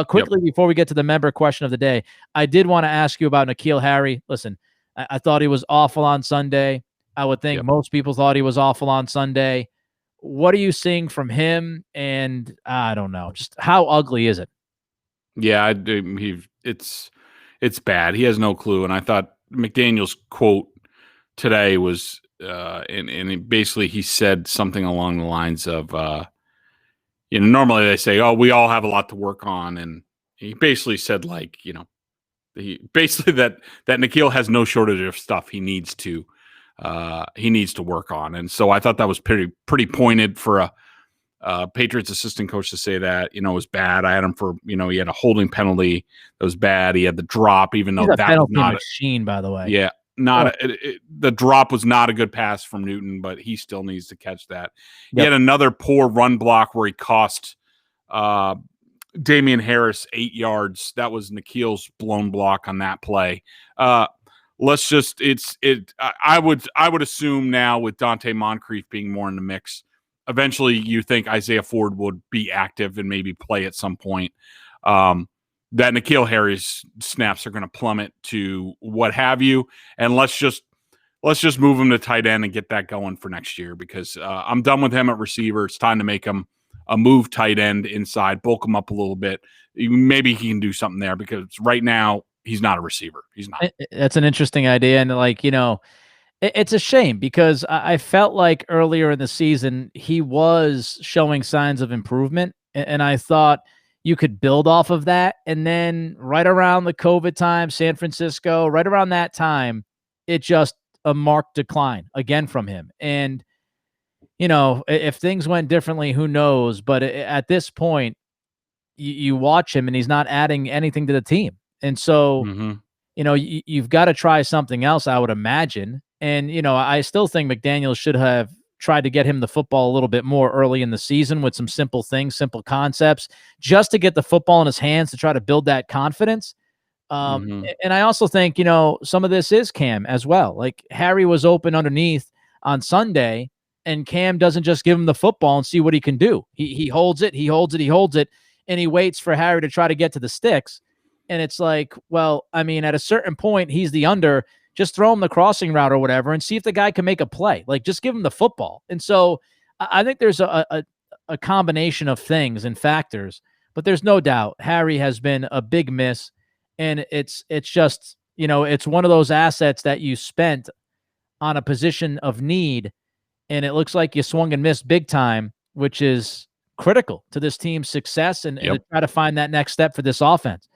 Quickly, before we get to the member question of the day, I did want to ask you about N'Keal Harry. Listen, I thought he was awful on Sunday. I would think most people thought he was awful on Sunday. What are you seeing from him? And I don't know, just how ugly is it? Yeah, it's bad. He has no clue. And I thought McDaniel's quote today was, and basically he said something along the lines of, normally they say, "Oh, we all have a lot to work on," and he basically said, like, that N'Keal has no shortage of stuff he needs to work on. And so I thought that was pretty pointed for a Patriots assistant coach to say that. It was bad. I had him for, he had a holding penalty that was bad. He had the drop, even though that was not a machine, by the way. Yeah, the drop was not a good pass from Newton, but he still needs to catch that. He had another poor run block where he cost Damian Harris 8 yards. That was N'Keal's blown block on that play. I would assume now, with Dante Moncrief being more in the mix, eventually you think Isaiah Ford would be active and maybe play at some point. That N'Keal Harry's snaps are going to plummet to what have you. And let's just move him to tight end and get that going for next year, because I'm done with him at receiver. It's time to make him a move tight end inside, bulk him up a little bit. Maybe he can do something there, because right now he's not a receiver. He's not. That's an interesting idea. And it's a shame, because I felt like earlier in the season he was showing signs of improvement, and I thought you could build off of that. And then right around the COVID time, San Francisco, right around that time, it just a marked decline again from him. And, if things went differently, who knows? But at this point, you watch him and he's not adding anything to the team. And so, you've got to try something else, I would imagine. And, I still think McDaniel should have tried to get him the football a little bit more early in the season with some simple things, simple concepts, just to get the football in his hands to try to build that confidence. And I also think, some of this is Cam as well. Like, Harry was open underneath on Sunday, and Cam doesn't just give him the football and see what he can do. He holds it, and he waits for Harry to try to get to the sticks. And it's like, well, I mean, at a certain point, he's the under. Just throw him the crossing route or whatever and see if the guy can make a play. Like, just give him the football. And so I think there's a combination of things and factors, but there's no doubt Harry has been a big miss. And it's just, it's one of those assets that you spent on a position of need, and it looks like you swung and missed big time, which is critical to this team's success and to try to find that next step for this offense.